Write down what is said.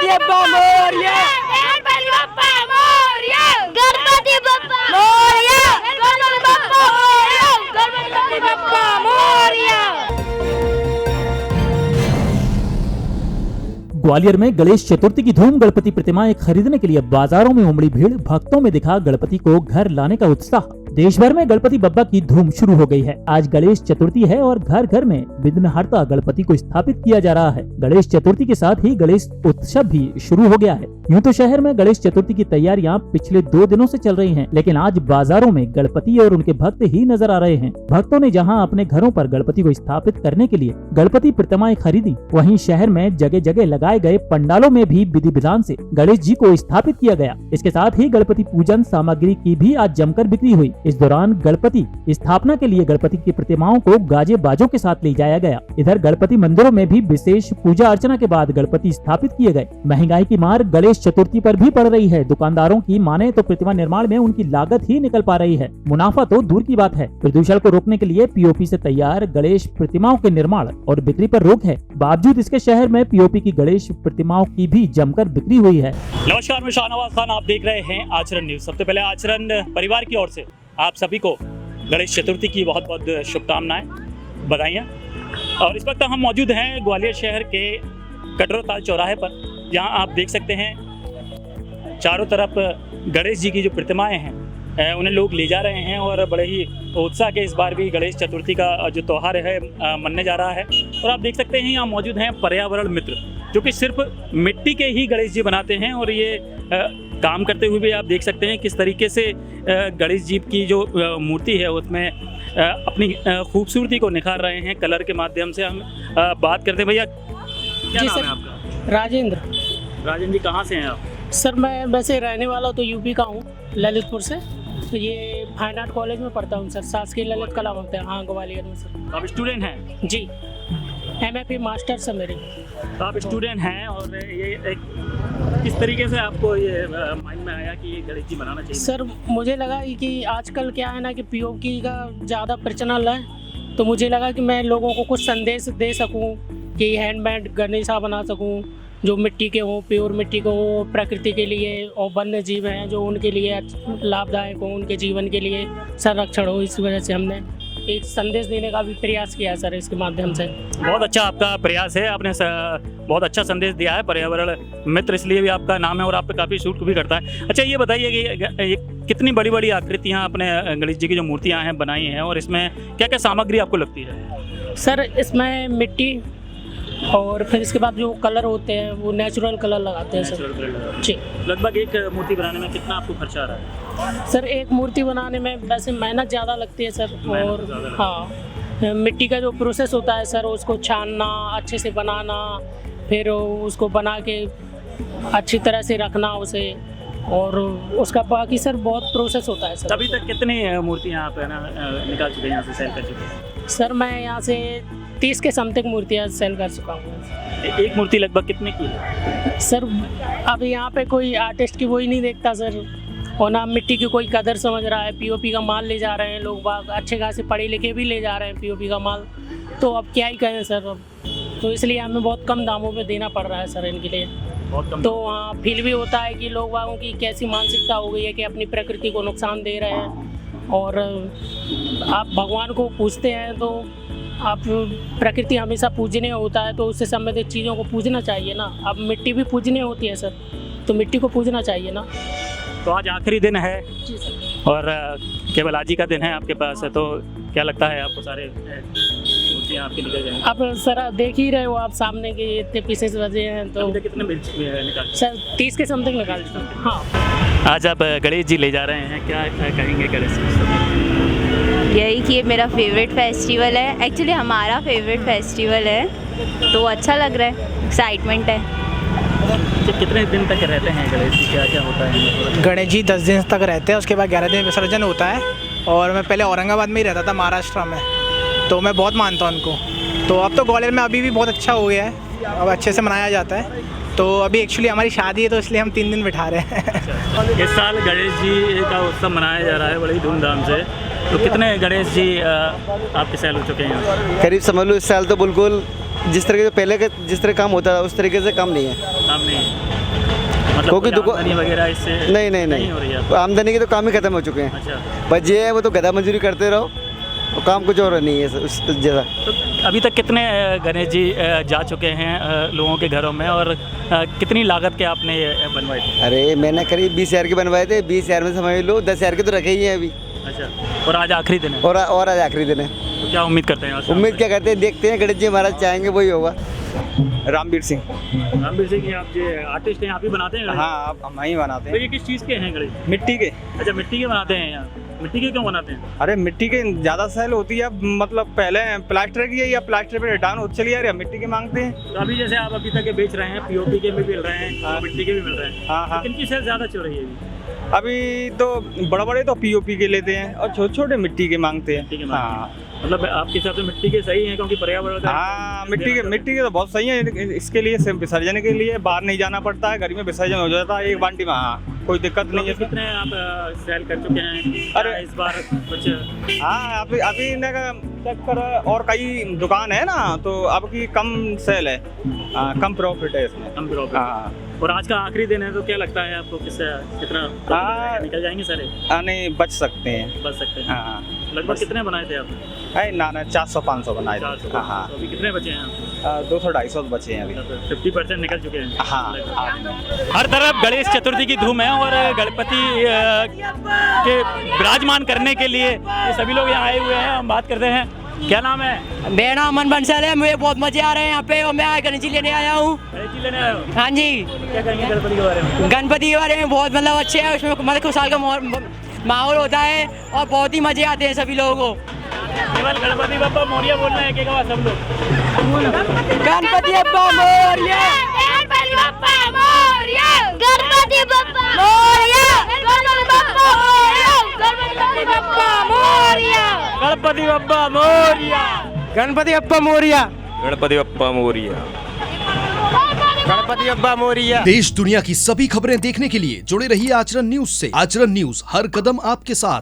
गणपति बप्पा मोरया, गणपति बप्पा मोरया, गणपति बप्पा मोरया, गणपति बप्पा मोरया, गणपति बप्पा मोरया। ग्वालियर में गणेश चतुर्थी की धूम। गणपति प्रतिमाएं खरीदने के लिए बाजारों में उमड़ी भीड़। भक्तों में दिखा गणपति को घर लाने का उत्साह। देश भर में गणपति बप्पा की धूम शुरू हो गई है। आज गणेश चतुर्थी है और घर घर में विघ्नहर्ता गणपति को स्थापित किया जा रहा है। गणेश चतुर्थी के साथ ही गणेश उत्सव भी शुरू हो गया है। यूं तो शहर में गणेश चतुर्थी की तैयारियां पिछले 2 दिनों से चल रही हैं, लेकिन आज बाजारों में गणपति और उनके भक्त ही नजर आ रहे हैं। भक्तों ने जहां अपने घरों पर गणपति को स्थापित करने के लिए गणपति प्रतिमाएं खरीदी, वहीं शहर में जगह जगह लगाए गए पंडालों में भी विधि विधान से गणेश जी को स्थापित किया गया। इसके साथ ही गणपति पूजन सामग्री की भी आज जमकर बिक्री हुई। इस दौरान गणपति स्थापना के लिए गणपति की प्रतिमाओं को गाजे बाजों के साथ ले जाया गया। इधर गणपति मंदिरों में भी विशेष पूजा अर्चना के बाद गणपति स्थापित किए गए। महंगाई की मार गणेश चतुर्थी पर भी पड़ रही है। दुकानदारों की माने तो प्रतिमा निर्माण में उनकी लागत ही निकल पा रही है। मुनाफा तो दूर की बात है। प्रदूषण को रोकने के लिए पीओपी से तैयार गणेश प्रतिमाओं के निर्माण और बिक्री पर रोक है। बावजूद इसके शहर में पीओपी की गणेश प्रतिमाओं की भी जमकर बिक्री हुई है। नमस्कार, मैं शाहनवाज खान, आप देख रहे हैं आचरण न्यूज। सबसे पहले आचरण परिवार की ओर से आप सभी को गणेश चतुर्थी की बहुत बहुत शुभकामनाएं, बधाइयाँ। और इस वक्त हम मौजूद हैं ग्वालियर शहर के कटरोताल चौराहे पर, जहां आप देख सकते हैं चारों तरफ गणेश जी की जो प्रतिमाएं हैं उन्हें लोग ले जा रहे हैं और बड़े ही उत्साह के इस बार भी गणेश चतुर्थी का जो त्यौहार है मनने जा रहा है। और आप देख सकते हैं यहाँ मौजूद हैं पर्यावरण मित्र, जो कि सिर्फ मिट्टी के ही गणेश जी बनाते हैं। और ये काम करते हुए भी आप देख सकते हैं किस तरीके से गणेश जी की जो मूर्ति है उसमें अपनी खूबसूरती को निखार रहे हैं कलर के माध्यम से। हम बात करते हैं, भैया क्या नाम है आपका? राजेंद्र। राजेंद्र जी, कहाँ से हैं आप? सर मैं वैसे रहने वाला तो यूपी का हूँ, ललितपुर से। तो ये फाइन आर्ट कॉलेज में पढ़ता हूँ सर, शासकीय ललित कला होता है, हाँ, ग्वालियर में सर। आप स्टूडेंट हैं? जी, MFA मास्टर्स है मेरी। तो आप स्टूडेंट हैं और ये किस तरीके से आपको ये माइंड में आया कि ये गणेश जी बनाना चाहिए? सर मुझे लगा कि आजकल क्या है ना कि पीओपी का ज़्यादा प्रचलन है, तो मुझे लगा कि मैं लोगों को कुछ संदेश दे सकूँ कि हैंडमेड गणेशा बना सकूँ, जो मिट्टी के हों, प्योर मिट्टी के हों, प्रकृति के लिए और वन्य जीव हैं जो उनके लिए लाभदायक हो, उनके जीवन के लिए संरक्षण हो। इस वजह से हमने एक संदेश देने का भी प्रयास किया सर इसके माध्यम से। बहुत अच्छा आपका प्रयास है, आपने बहुत अच्छा संदेश दिया है। पर्यावरण मित्र इसलिए भी आपका नाम है और आप पे काफ़ी सूट भी करता है। अच्छा, ये बताइए कि कितनी बड़ी बड़ी आकृतियाँ अपने गणेश जी की जो मूर्तियाँ हैं बनाई हैं, और इसमें क्या क्या सामग्री आपको लगती है? सर इसमें मिट्टी और फिर इसके बाद जो कलर होते हैं वो नेचुरल कलर लगाते हैं सर। जी। लगभग एक मूर्ति बनाने में कितना आपको खर्चा आ रहा है? सर एक मूर्ति बनाने में वैसे मेहनत ज़्यादा लगती है सर। और हाँ, मिट्टी का जो प्रोसेस होता है सर, उसको छानना, अच्छे से बनाना, फिर उसको बना के अच्छी तरह से रखना उसे, और उसका बाकी सर बहुत प्रोसेस होता है सर। अभी तक कितनी मूर्तियाँ आप निकाल चुके हैं, यहाँ से सेल कर चुके हैं? सर मैं यहाँ से 30 के समथिंग मूर्तियाँ सेल कर चुका हूँ। एक मूर्ति लगभग कितने की है? सर अब यहाँ पे कोई आर्टिस्ट की वही नहीं देखता सर, और ना मिट्टी की कोई कदर समझ रहा है। पीओपी का माल ले जा रहे हैं लोग, बाग अच्छे खासे पढ़े लिखे भी ले जा रहे हैं पीओपी का माल, तो अब क्या ही कहें सर। अब तो इसलिए हमें बहुत कम दामों में देना पड़ रहा है सर इनके लिए। बहुत कम। तो हाँ, फील भी होता है कि लोग बागों की कैसी मानसिकता हो गई है कि अपनी प्रकृति को नुकसान दे रहे हैं। और आप भगवान को पूजते हैं तो आप प्रकृति हमेशा पूजनीय होता है, तो उससे संबंधित चीज़ों को पूजना चाहिए ना। अब मिट्टी भी पूजनीय होती है सर, तो मिट्टी को पूजना चाहिए ना। तो आज आखिरी दिन है जी सर, और केवल आज ही का दिन है आपके पास है, तो क्या लगता है आपको सारे मूर्तियाँ आपके निकल जाएंगे? आप सर देख ही रहे हो आप सामने के इतने पीसेस बजे हैं, तो कितने निकाल? सर 30 के समथिंग निकाल चुके हैं। हाँ, आज आप गणेश जी ले जा रहे हैं, क्या कहेंगे गणेश जी? यही कि ये मेरा फेवरेट फेस्टिवल है, एक्चुअली हमारा फेवरेट फेस्टिवल है, तो अच्छा लग रहा है, एक्साइटमेंट है। कितने दिन तक रहते हैं गणेश जी, क्या क्या होता है? गणेश जी 10 दिन तक रहते हैं, उसके बाद 11 दिन विसर्जन होता है। और मैं पहले औरंगाबाद में ही रहता था, महाराष्ट्र में, तो मैं बहुत मानता हूँ उनको। तो अब तो ग्वालियर में अभी भी बहुत अच्छा हो गया है, अब अच्छे से मनाया जाता है। तो अभी एक्चुअली हमारी शादी है, तो इसलिए हम 3 दिन बिठा रहे हैं। इस साल गणेश जी का उत्सव मनाया जा रहा है बड़ी धूमधाम से, तो कितने गणेश जी आपके सेल हो चुके हैं? करीब समझ लो इस साल तो बिल्कुल जिस तरह के पहले के जिस तरह काम होता था उस तरीके से काम नहीं है। काम नहीं है। मतलब क्योंकि कोई दुकान आमदनी वगैरह इससे नहीं हो रही है। आमदनी के तो काम ही खत्म हो चुके हैं। अच्छा, बस ये है वो तो गधा मजदूरी करते रहो, तो काम कुछ और नहीं है उस जैसा। तो अभी तक कितने गणेश जी जा चुके हैं लोगों के घरों में, और कितनी लागत के आपने ये बनवाए थे? अरे मैंने करीब 20,000 के बनवाए थे, 20,000 में समझ लो 10,000 के तो रखे ही हैं अभी। अच्छा, और आज आखिरी दिन है, और आज आखिरी दिन है। तो क्या उम्मीद करते हैं? उम्मीद क्या करते हैं, देखते हैं गणेश जी महाराज चाहेंगे वही होगा। रामवीर सिंह। रामवीर सिंह, आप ये आर्टिस्ट हैं, आप ही बनाते हैं गणेश? हाँ, आप हम ही बनाते तो हैं। ये किस चीज़ के हैं गणेश? मिट्टी के। अच्छा, मिट्टी के बनाते हैं यहाँ। मिट्टी के क्यों बनाते हैं? अरे मिट्टी के ज़्यादा सेल होती है, मतलब पहले प्लास्टर की है या प्लास्टर पे रिटर्न हो चली यार, मिट्टी के मांगते हैं। तो अभी जैसे आप अभी तक बेच रहे हैं, पीओपी के भी मिल रहे हैं, हाँ। मिट्टी के भी मिल रहे हैं, हाँ, हाँ। तो किनकी सेल ज़्यादा चल रही है अभी? अभी तो बड़े बड़े तो पीओपी के लेते हैं और छोटे छोटे मिट्टी के मांगते मिट्टी के हैं। मांगते हाँ, हैं। मतलब आपके हिसाब से मिट्टी के सही हैं, क्योंकि पर्यावरण का हाँ, मिट्टी के तो बहुत सही है। इसके लिए सिर्फ विसर्जन के लिए बाहर नहीं जाना पड़ता है, घर में विसर्जन हो जाता है एक बाल्टी में। हाँ, कोई दिक्कत नहीं है। कितने आप सेल कर चुके हैं? अरे इस बार कुछ हाँ, अभी इन्हें चेक कर, और कई दुकान है ना, तो अब की कम सेल है। हाँ, कम प्रॉफिट है इसमें। हम प्रॉफिट। हाँ, और आज का आखिरी दिन है, तो क्या लगता है आपको, कितना हाँ। निकल जाएंगे सारे? नहीं, बच सकते हैं। बच सकते हैं। हाँ, लगभग कितने बनाए थे आपने? है ना 400-500 बनाए थे। 400। हाँ, हाँ। तो अभी कितने बचे हैं आप? 200-250 बचे हैं अभी। 50% निकल चुके हैं। हाँ, हाँ। हर तरफ गणेश चतुर्थी की धूम है, और गणपति के विराजमान करने के लिए ये सभी लोग यहाँ आए हुए हैं। हम बात करते हैं, क्या नाम है? मेरा नाम अमन बंसल है। मुझे बहुत मजे आ रहे हैं यहाँ पे, और मैं गणेश जी लेने आया हूँ। गणेश जी लेने आए हो? हाँ जी। क्या कहेंगे गणपति के बारे में? गणपति के बारे में बहुत मतलब अच्छे है, उसमें मतलब खुशहाल का माहौल होता है और बहुत ही मजे आते हैं सभी लोगों को। केवल गणपति बप्पा मोरिया बोलना है कि सब लोग गणपति बप्पा मोरिया, गणपति बप्पा मोरिया, गणपति बप्पा मोरिया, गणपति बप्पा मोरिया, गणपति बप्पा मोरिया, गणपति बप्पा मोरिया, गणपति बप्पा मोरिया, गणपति बप्पा मोरिया, गणपति बप्पा मोरिया। देश दुनिया की सभी खबरें देखने के लिए जुड़े रहिए आचरण न्यूज से। आचरण न्यूज, हर कदम आपके साथ।